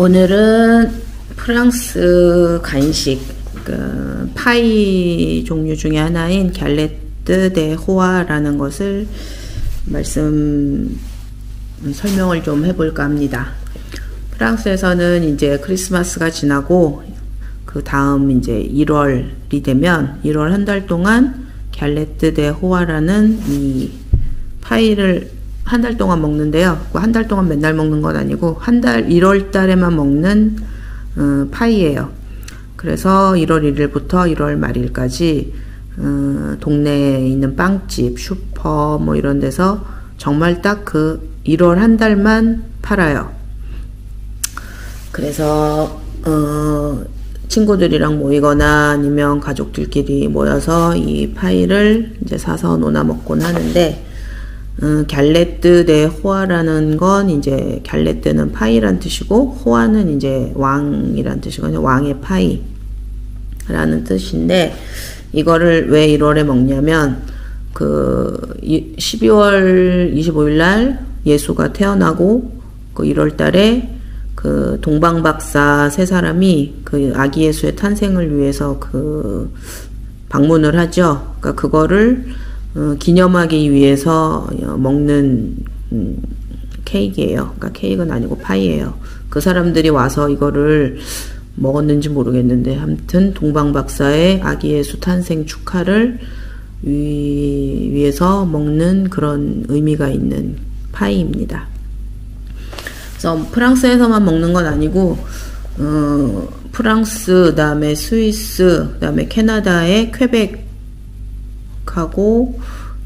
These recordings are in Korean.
오늘은 프랑스 간식 파이 종류 중에 하나인 갤레트 데 호아라는 것을 설명을 좀 해볼까 합니다. 프랑스에서는 이제 크리스마스가 지나고 그 다음 이제 1월이 되면 1월 한 달 동안 갤레트 데 호아라는 이 파이를 한 달 동안 먹는데요. 한 달 동안 맨날 먹는 건 아니고 한 달 1월 달에만 먹는 파이예요. 그래서 1월 1일부터 1월 말일까지 동네에 있는 빵집, 슈퍼 뭐 이런 데서 정말 딱 그 1월 한 달만 팔아요. 그래서 친구들이랑 모이거나 아니면 가족들끼리 모여서 이 파이를 이제 사서 논아 먹곤 하는데, 갤레트 데 호아라는 건 이제 갤레트는 파이란 뜻이고 호아는 이제 왕이란 뜻이거든요. 왕의 파이라는 뜻인데, 이거를 왜 1월에 먹냐면 그 12월 25일 날 예수가 태어나고 그 1월 달에 그 동방박사 세 사람이 그 아기 예수의 탄생을 위해서 그 방문을 하죠. 그러니까 그거를 기념하기 위해서 먹는 케이크예요. 그러니까 케이크는 아니고 파이예요. 그 사람들이 와서 이거를 먹었는지 모르겠는데 아무튼 동방박사의 아기 예수 탄생 축하를 위해서 먹는 그런 의미가 있는 파이입니다. 그래서 프랑스에서만 먹는 건 아니고 프랑스, 그다음에 스위스, 그다음에 캐나다의 퀘벡하고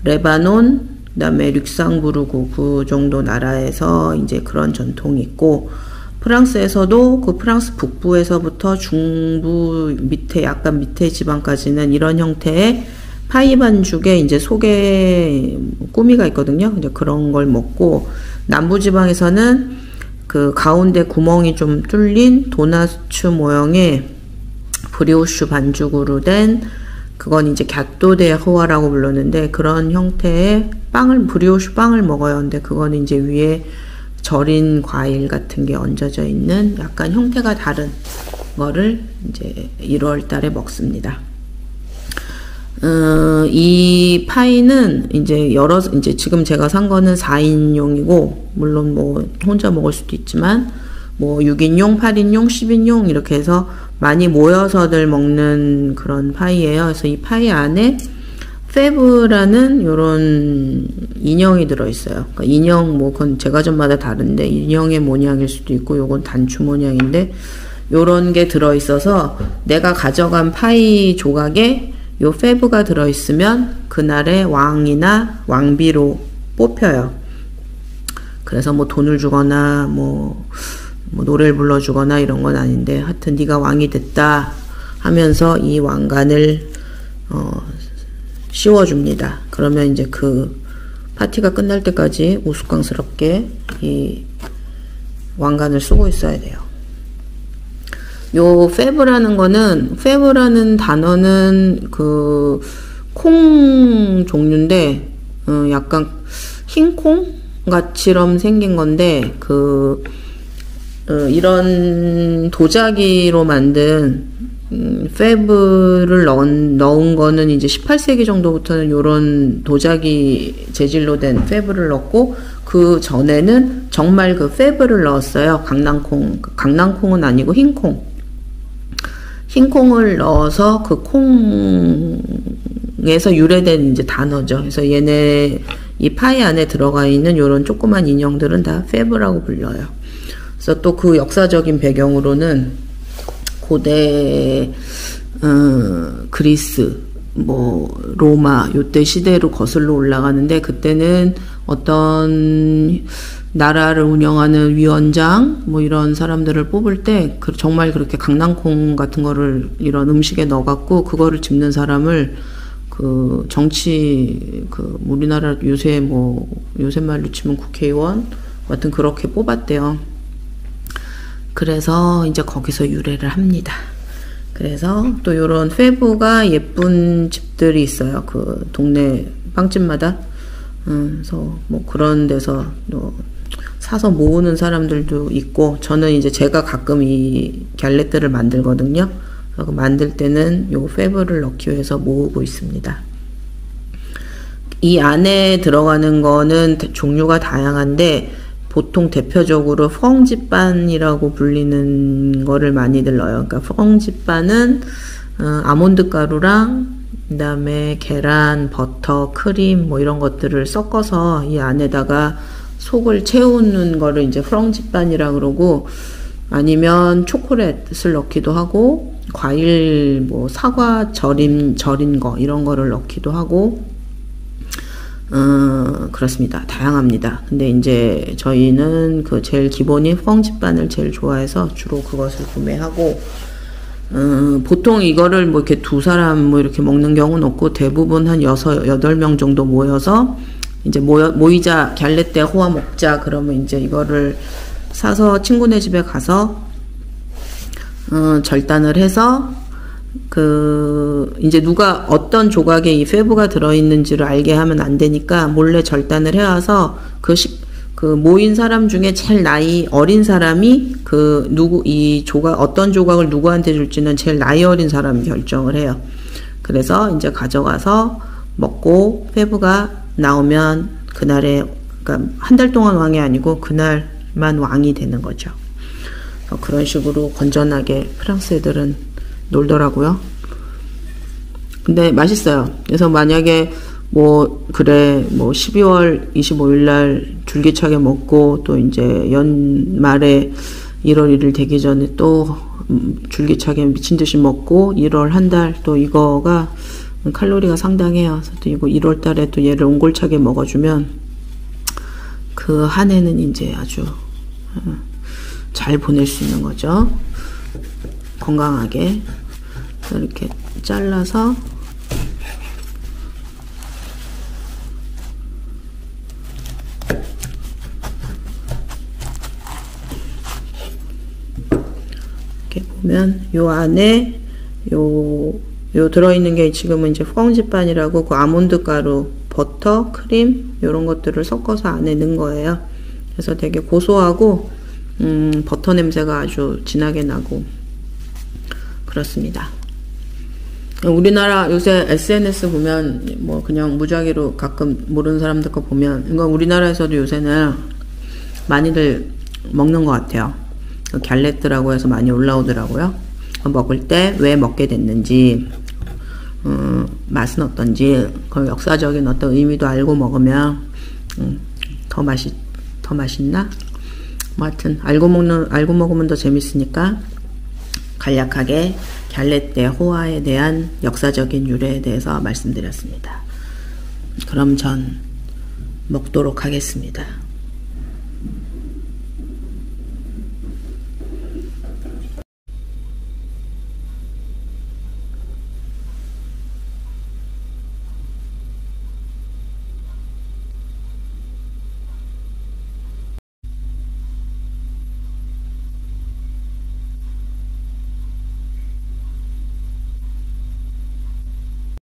레바논, 그다음에 룩셈부르크 그 정도 나라에서 이제 그런 전통이 있고, 프랑스에서도 그 프랑스 북부에서부터 중부 밑에 약간 밑에 지방까지는 이런 형태의 파이 반죽에 이제 속에 꾸미가 있거든요. 이제 그런 걸 먹고, 남부 지방에서는 그 가운데 구멍이 좀 뚫린 도나츠 모형의 브리오슈 반죽으로 된 그건 이제 갸또 데 호아라고 불렀는데, 그런 형태의 빵을, 브리오슈 빵을 먹어요. 근데 그거는 이제 위에 절인 과일 같은 게 얹어져 있는 약간 형태가 다른 거를 이제 1월 달에 먹습니다. 이 파이는 이제 이제 지금 제가 산 거는 4인용이고, 물론 뭐 혼자 먹을 수도 있지만 뭐 6인용, 8인용, 10인용 이렇게 해서 많이 모여서들 먹는 그런 파이예요. 그래서 이 파이 안에 페브라는 요런 인형이 들어있어요. 그러니까 인형 뭐 그건 제과점마다 다른데 인형의 모양일 수도 있고, 요건 단추 모양인데 요런 게 들어있어서 내가 가져간 파이 조각에 요 페브가 들어있으면 그날의 왕이나 왕비로 뽑혀요. 그래서 뭐 돈을 주거나 뭐 노래를 불러주거나 이런 건 아닌데, 하여튼 네가 왕이 됐다 하면서 이 왕관을 씌워줍니다. 그러면 이제 그 파티가 끝날 때까지 우스꽝스럽게 이 왕관을 쓰고 있어야 돼요. 요 페브라는 단어는 그 콩 종류인데 약간 흰 콩 같이럼 생긴 건데, 이런 도자기로 만든 페브를 넣은 거는 이제 18세기 정도부터는 요런 도자기 재질로 된 페브를 넣고, 그 전에는 정말 그 페브를 넣었어요. 강낭콩은 아니고 흰콩을 넣어서 그 콩에서 유래된 이제 단어죠. 그래서 얘네 이 파이 안에 들어가 있는 요런 조그만 인형들은 다 페브라고 불려요. 그래서 또 그 역사적인 배경으로는 고대 그리스, 뭐 로마 요때 시대로 거슬러 올라가는데, 그때는 어떤 나라를 운영하는 위원장 뭐 이런 사람들을 뽑을 때 정말 그렇게 강낭콩 같은 거를 이런 음식에 넣어갖고 그거를 집는 사람을 그 정치 우리나라 요새 말로 치면 국회의원 같은 그렇게 뽑았대요. 그래서 이제 거기서 유래를 합니다. 그래서 또 요런 페브가 예쁜 집들이 있어요. 그 동네 빵집마다. 그래서 뭐 그런 데서 또 사서 모으는 사람들도 있고, 저는 이제 제가 가끔 이 갤레트를 만들거든요. 그래서 만들 때는 요 페브를 넣기 위해서 모으고 있습니다. 이 안에 들어가는 거는 종류가 다양한데, 보통 대표적으로 펑지빤이라고 불리는 거를 많이들 넣어요. 그러니까 펑지빤은 아몬드 가루랑 그 다음에 계란, 버터, 크림 뭐 이런 것들을 섞어서 이 안에다가 속을 채우는 거를 이제 펑지빤이라 그러고, 아니면 초콜릿을 넣기도 하고, 과일 뭐 사과 절인 거 이런 거를 넣기도 하고, 그렇습니다. 다양합니다. 근데 이제 저희는 그 제일 기본인 펑지빤을 제일 좋아해서 주로 그것을 구매하고, 보통 이거를 뭐 이렇게 두 사람 뭐 이렇게 먹는 경우는 없고, 대부분 한 8명 정도 모여서 이제 모이자, 갤레떼 호화 먹자 그러면 이제 이거를 사서 친구네 집에 가서 절단을 해서 이제 누가 어떤 조각에 이 페브가 들어있는지를 알게 하면 안 되니까 몰래 절단을 해와서 모인 사람 중에 제일 나이 어린 사람이 어떤 조각을 누구한테 줄지는 제일 나이 어린 사람이 결정을 해요. 그래서 이제 가져가서 먹고 페브가 나오면 그날에, 그러니까 한 달 동안 왕이 아니고 그날만 왕이 되는 거죠. 그런 식으로 건전하게 프랑스 애들은 놀더라고요. 근데 맛있어요. 그래서 만약에 12월 25일 날 줄기차게 먹고, 또 이제 연말에 1월 1일 되기 전에 또 줄기차게 미친 듯이 먹고 1월 한 달 또 이거가 칼로리가 상당해요. 그래서 또 이거 1월 달에 또 얘를 옹골차게 먹어주면 그 한 해는 이제 아주 잘 보낼 수 있는 거죠. 건강하게. 이렇게 잘라서 이렇게 보면 요 안에 요 들어있는 게 지금은 이제 펑지빤이라고 그 아몬드 가루, 버터, 크림 요런 것들을 섞어서 안에 넣은 거예요. 그래서 되게 고소하고 버터 냄새가 아주 진하게 나고 그렇습니다. 우리나라 요새 SNS 보면 뭐 그냥 무작위로 가끔 모르는 사람들 거 보면, 이건 우리나라에서도 요새는 많이들 먹는 것 같아요. 갤레트라고 해서 많이 올라오더라고요. 먹을 때 왜 먹게 됐는지, 맛은 어떤지, 그 역사적인 어떤 의미도 알고 먹으면 더 맛있나? 뭐 하여튼 알고 먹으면 더 재밌으니까 간략하게 갤레떼 호화에 대한 역사적인 유래에 대해서 말씀드렸습니다. 그럼 전 먹도록 하겠습니다.